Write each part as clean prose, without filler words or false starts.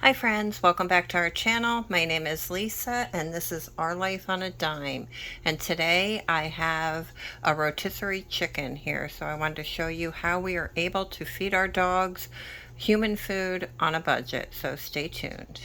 Hi friends, welcome back to our channel. My name is Lisa and this is Our Life on a Dime. And today I have a rotisserie chicken here. So I wanted to show you how we are able to feed our dogs human food on a budget. So stay tuned.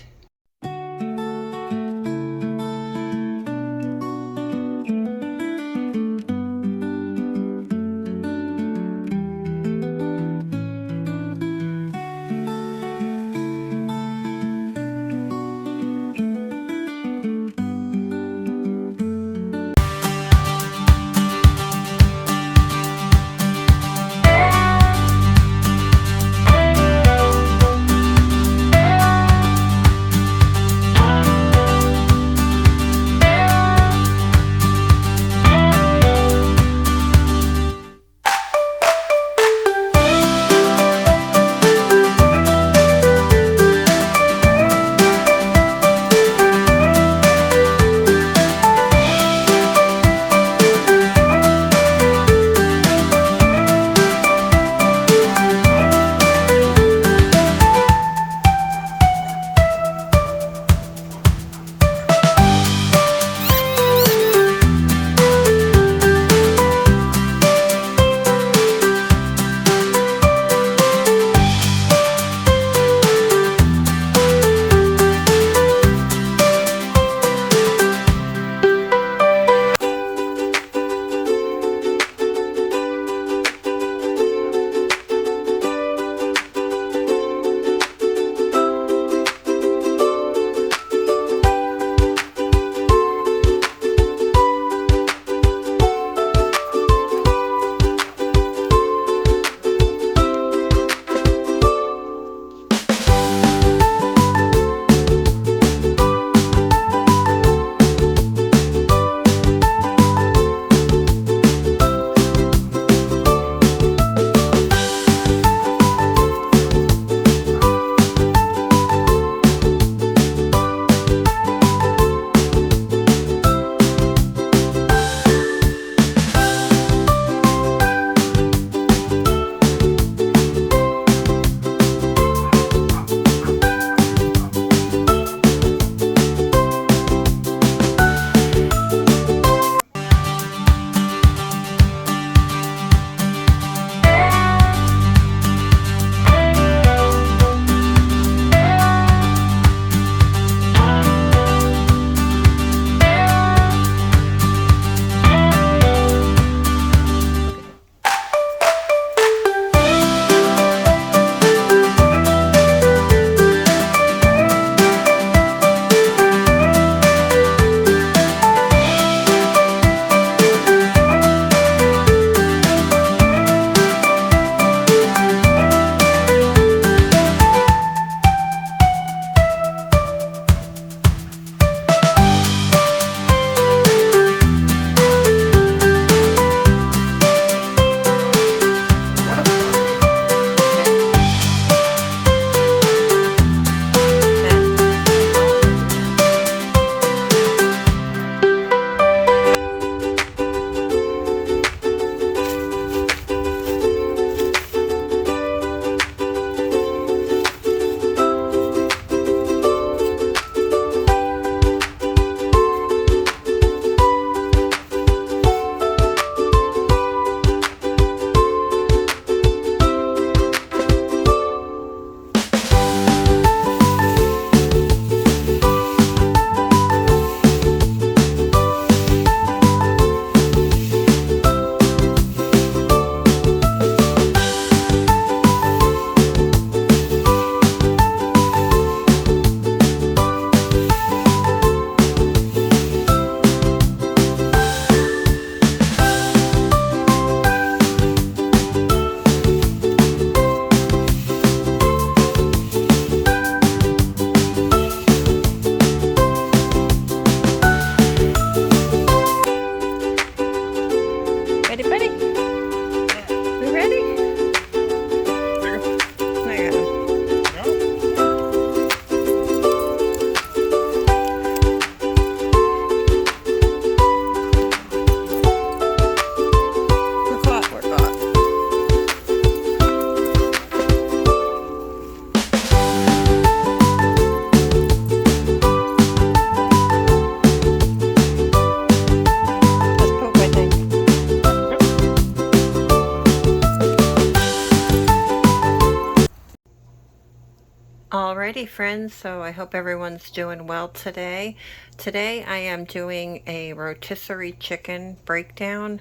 Alrighty, friends, so I hope everyone's doing well today. Today I am doing a rotisserie chicken breakdown.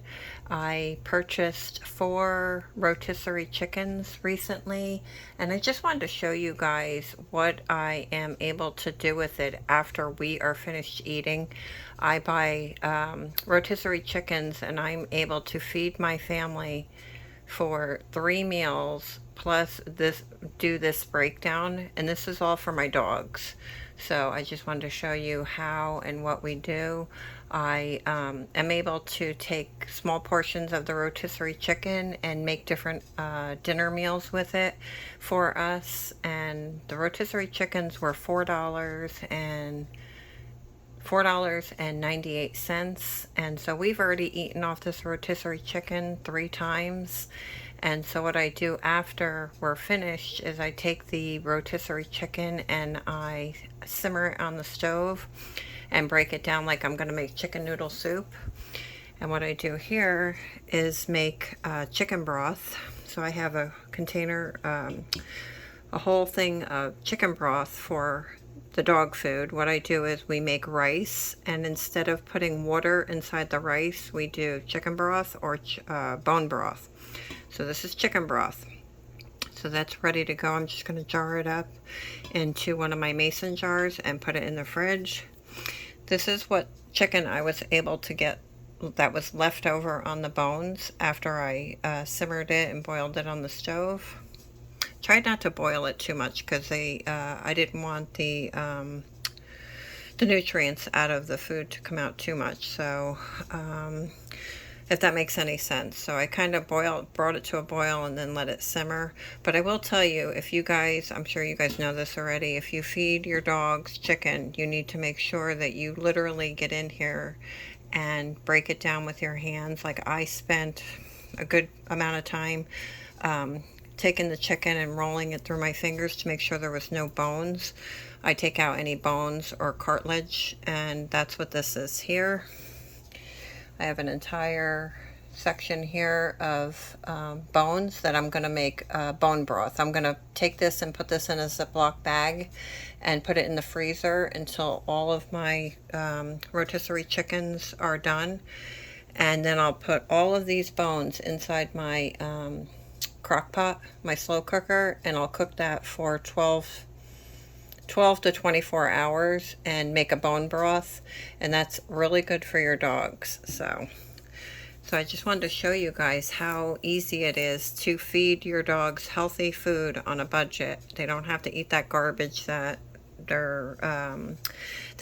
I purchased 4 rotisserie chickens recently, and I just wanted to show you guys what I am able to do with it after we are finished eating. I buy rotisserie chickens, and I'm able to feed my family for 3 meals plus do this breakdown, and this is all for my dogs. So I just wanted to show you how and what we do. I am able to take small portions of the rotisserie chicken and make different dinner meals with it for us. And the rotisserie chickens were $4.98, and so we've already eaten off this rotisserie chicken 3 times. And so what I do after we're finished is I take the rotisserie chicken and I simmer it on the stove and break it down like I'm going to make chicken noodle soup. And what I do here is make chicken broth. So I have a container, a whole thing of chicken broth for the dog food. What I do is we make rice, and instead of putting water inside the rice, we do chicken broth or bone broth. So this is chicken broth. So that's ready to go. I'm just going to jar it up into one of my mason jars and put it in the fridge. This is what chicken I was able to get that was left over on the bones after I simmered it and boiled it on the stove. Tried not to boil it too much because I didn't want the nutrients out of the food to come out too much. So if that makes any sense. So I kind of brought it to a boil and then let it simmer. But I will tell you, if you guys, I'm sure you guys know this already, if you feed your dogs chicken, you need to make sure that you literally get in here and break it down with your hands. Like I spent a good amount of time taking the chicken and rolling it through my fingers to make sure there was no bones. I take out any bones or cartilage, and that's what this is here. I have an entire section here of bones that I'm going to make bone broth. I'm going to take this and put this in a Ziploc bag and put it in the freezer until all of my rotisserie chickens are done. And then I'll put all of these bones inside my crock pot, my slow cooker, and I'll cook that for 12 to 24 hours and make a bone broth, and that's really good for your dogs. So I just wanted to show you guys how easy it is to feed your dogs healthy food on a budget. They don't have to eat that garbage that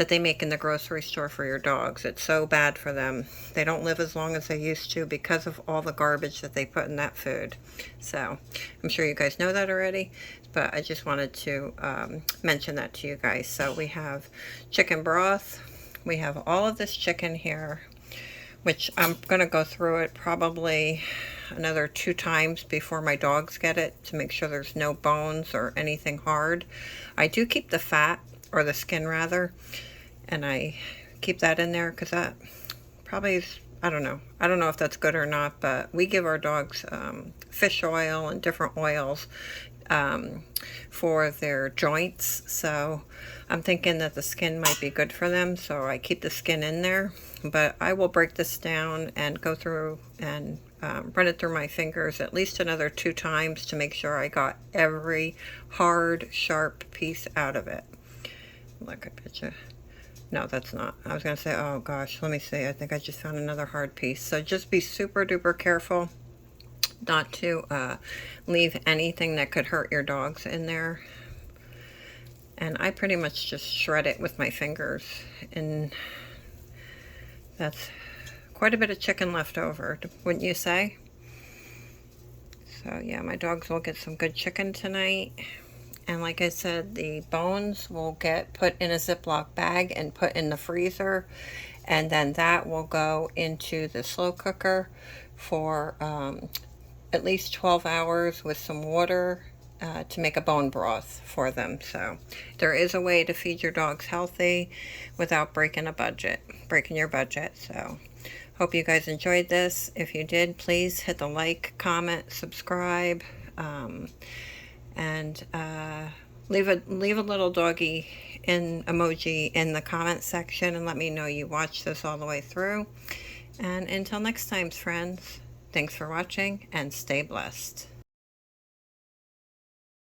they make in the grocery store for your dogs. It's so bad for them. They don't live as long as they used to because of all the garbage that they put in that food. So I'm sure you guys know that already, but I just wanted to mention that to you guys. So we have chicken broth. We have all of this chicken here, which I'm going to go through it probably another 2 times before my dogs get it to make sure there's no bones or anything hard. I do keep the fat, or the skin rather, and I keep that in there because that probably is, I don't know if that's good or not, but we give our dogs fish oil and different oils for their joints. So I'm thinking that the skin might be good for them, so I keep the skin in there. But I will break this down and go through and run it through my fingers at least another 2 times to make sure I got every hard, sharp piece out of it. Look, I picture. No, that's not. I was going to say, oh gosh, let me see. I think I just found another hard piece. So just be super duper careful not to leave anything that could hurt your dogs in there. And I pretty much just shred it with my fingers, and that's quite a bit of chicken left over, wouldn't you say? So yeah, my dogs will get some good chicken tonight. And like I said, the bones will get put in a Ziploc bag and put in the freezer, and then that will go into the slow cooker for at least 12 hours with some water to make a bone broth for them. So there is a way to feed your dogs healthy without breaking your budget. So hope you guys enjoyed this. If you did, please hit the like, comment, subscribe, and Leave a little doggy in emoji in the comment section and let me know you watched this all the way through. And until next time, friends, thanks for watching and stay blessed.